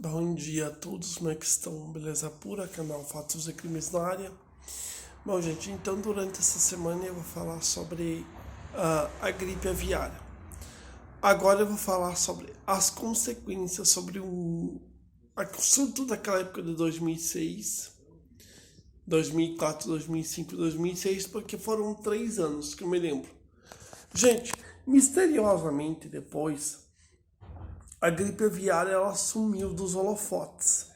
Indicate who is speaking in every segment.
Speaker 1: Bom dia a todos, como é que estão? Beleza pura, canal Fatos e Crimes na área. Bom, gente, então durante essa semana eu vou falar sobre a gripe aviária. Agora eu vou falar sobre as consequências sobre o surto daquela época de 2006, 2004, 2005, 2006, porque foram 3 anos que eu me lembro. Gente, misteriosamente depois a gripe aviária ela sumiu dos holofotes.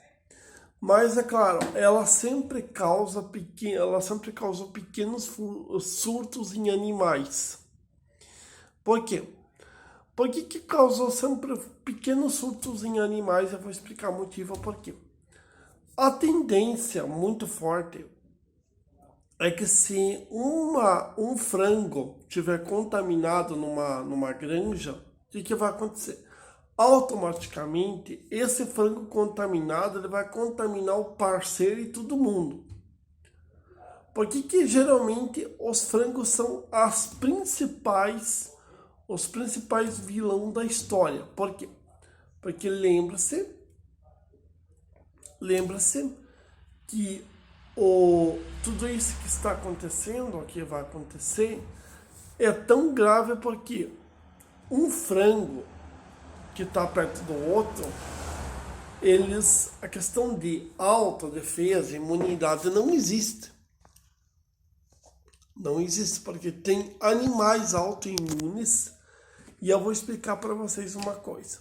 Speaker 1: Mas é claro, ela sempre causou pequenos surtos em animais. Por quê? Por que causou sempre pequenos surtos em animais? Eu vou explicar o motivo por quê. A tendência muito forte é que se um frango tiver contaminado numa granja, o que vai acontecer? Automaticamente, esse frango contaminado ele vai contaminar o parceiro e todo mundo. Por que geralmente os frangos são os principais vilões da história? Por quê? Porque lembre-se que tudo isso que está acontecendo, que vai acontecer, é tão grave porque um frango que está perto do outro, a questão de autodefesa, imunidade não existe. Não existe porque tem animais autoimunes e eu vou explicar para vocês uma coisa.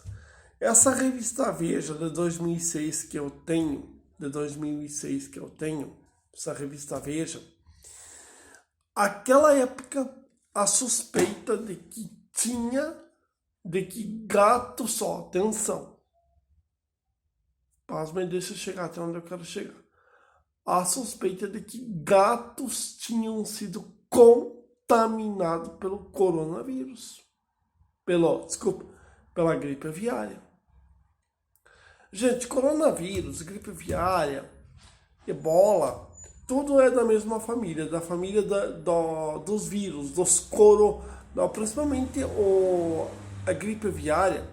Speaker 1: Essa revista Veja de 2006 que eu tenho, essa revista Veja, aquela época a suspeita de que gato só, atenção, pasmem, deixa eu chegar até onde eu quero chegar. A suspeita de que gatos tinham sido contaminados pelo coronavírus, pela gripe aviária. Gente, coronavírus, gripe aviária, ebola, tudo é da mesma família, da família dos vírus, principalmente a gripe aviária,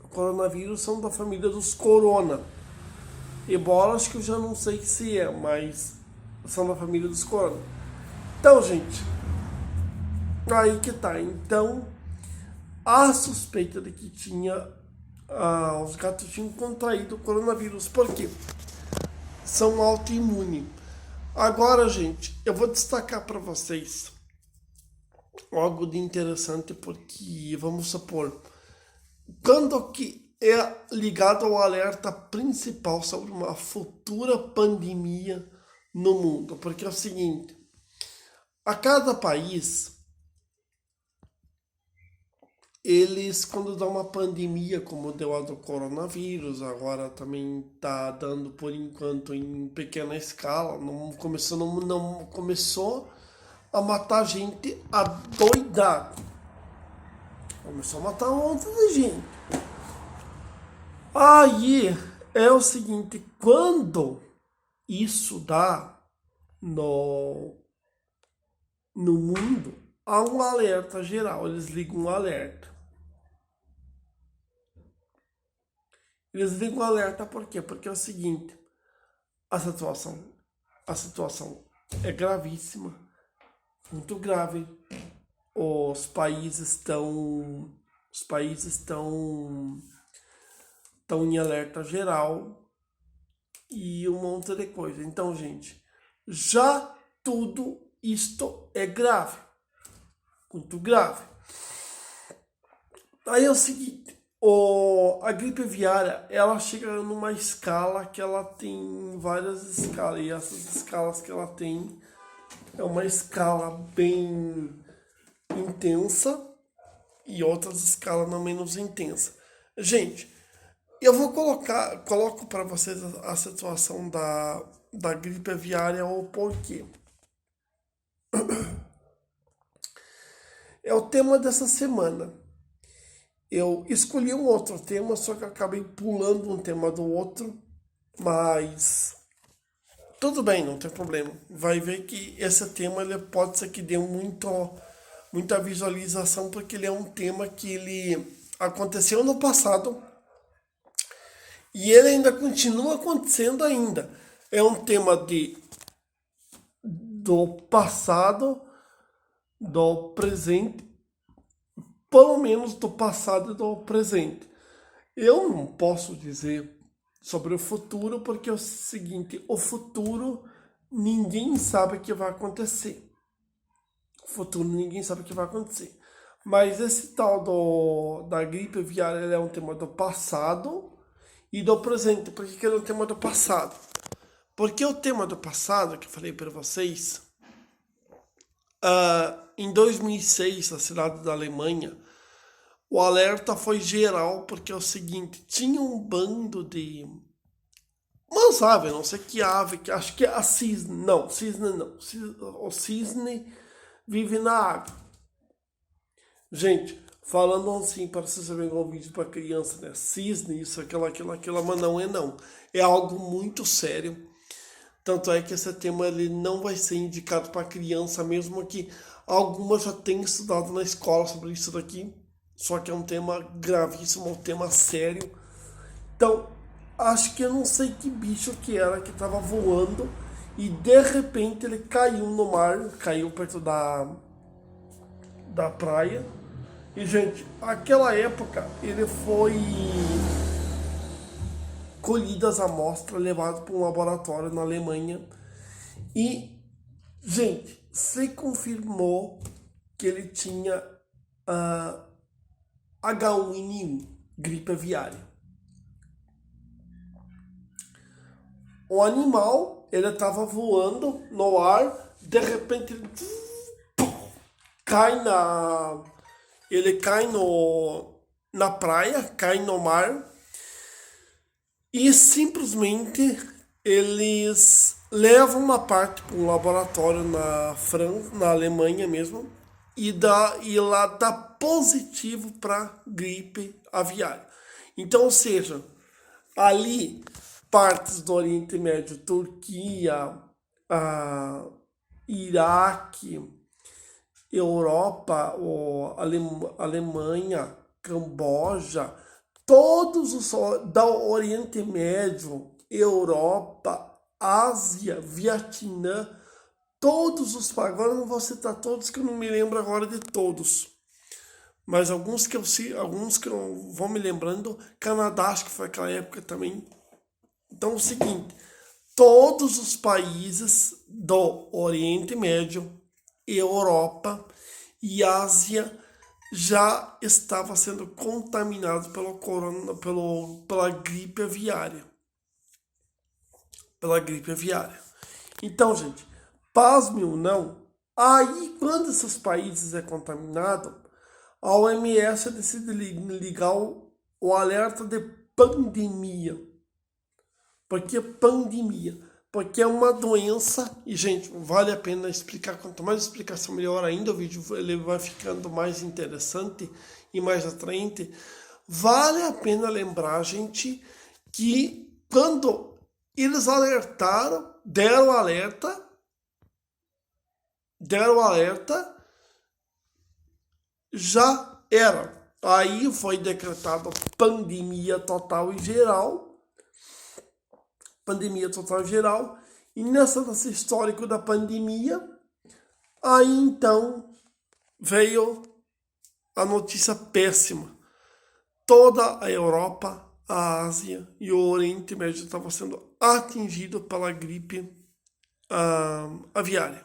Speaker 1: o coronavírus são da família dos corona. Ebola acho que eu já não sei se é, mas são da família dos corona. Então, gente, aí que tá. Então, a suspeita de que os gatos tinham contraído o coronavírus. Por quê? São autoimunes. Agora, gente, eu vou destacar para vocês algo de interessante, porque, vamos supor, quando que é ligado ao alerta principal sobre uma futura pandemia no mundo. Porque é o seguinte, a cada país, eles, quando dá uma pandemia, como deu a do coronavírus, agora também tá dando por enquanto em pequena escala, não começou a matar gente adoidado. Começou a matar um monte de gente. Aí é o seguinte, quando isso dá no mundo, há um alerta geral, eles ligam um alerta. Eles ligam um alerta por quê? Porque é o seguinte, a situação é gravíssima, muito grave. Os países estão em alerta geral e um monte de coisa. Então, gente, já tudo isto é grave, muito grave. Aí é o seguinte, a gripe aviária, ela chega numa escala que ela tem várias escalas, e essas escalas que ela tem é uma escala bem intensa e outras escalas não menos intensa. Gente, eu coloco para vocês a situação da gripe aviária, ou porquê. É o tema dessa semana. Eu escolhi um outro tema, só que eu acabei pulando um tema do outro, mas tudo bem, não tem problema. Vai ver que esse tema ele pode ser que dê muita visualização, porque ele é um tema que ele aconteceu no passado E ele ainda continua acontecendo ainda. É um tema do passado, do presente, pelo menos do passado e do presente. Eu não posso dizer sobre o futuro porque é o seguinte, o futuro ninguém sabe o que vai acontecer. O futuro ninguém sabe o que vai acontecer. Mas esse tal da gripe aviária é um tema do passado e do presente. Por que ele é um tema do passado? Porque o tema do passado, que eu falei para vocês, em 2006, na cidade da Alemanha, o alerta foi geral, porque é o seguinte, tinha um bando de umas aves, não sei que ave, que acho que é a cisne, não, o cisne vive na água. Gente, falando assim, parece ser bem um vídeo para criança, né? Cisne, isso, aquilo, mas não é não. É algo muito sério. Tanto é que esse tema ele não vai ser indicado para criança, mesmo que algumas já tenham estudado na escola sobre isso daqui. Só que é um tema gravíssimo, um tema sério. Então, acho que eu não sei que bicho que era que estava voando e de repente ele caiu no mar, caiu perto da praia. E, gente, aquela época ele foi colhido as amostras, levado para um laboratório na Alemanha. E, gente, se confirmou que ele tinha H1N1, gripe aviária. O animal, ele estava voando no ar, de repente ele cai na praia, cai no mar e simplesmente eles levam uma parte para um laboratório na França, na Alemanha mesmo, e lá dá positivo para gripe aviária. Então, ou seja, ali partes do Oriente Médio, Turquia, Iraque, Europa, Alemanha, Camboja, todos os da Oriente Médio, Europa, Ásia, Vietnã, todos os países, agora eu não vou citar todos que eu não me lembro agora de todos, mas alguns que eu vou me lembrando, Canadá acho que foi aquela época também. Então é o seguinte, todos os países do Oriente Médio, Europa e Ásia já estavam sendo contaminados pela gripe aviária. Pela gripe aviária. Então, gente, pasme ou não, aí quando esses países é contaminado, a OMS decide ligar o alerta de pandemia. Por que pandemia? Porque é uma doença e, gente, vale a pena explicar. Quanto mais explicação, melhor ainda. O vídeo ele vai ficando mais interessante e mais atraente. Vale a pena lembrar, gente, que quando eles alertaram, deram alerta, já era. Aí foi decretado pandemia total e geral. Pandemia total geral, e nesse histórico da pandemia, aí então veio a notícia péssima. Toda a Europa, a Ásia e o Oriente Médio estavam sendo atingidos pela gripe aviária.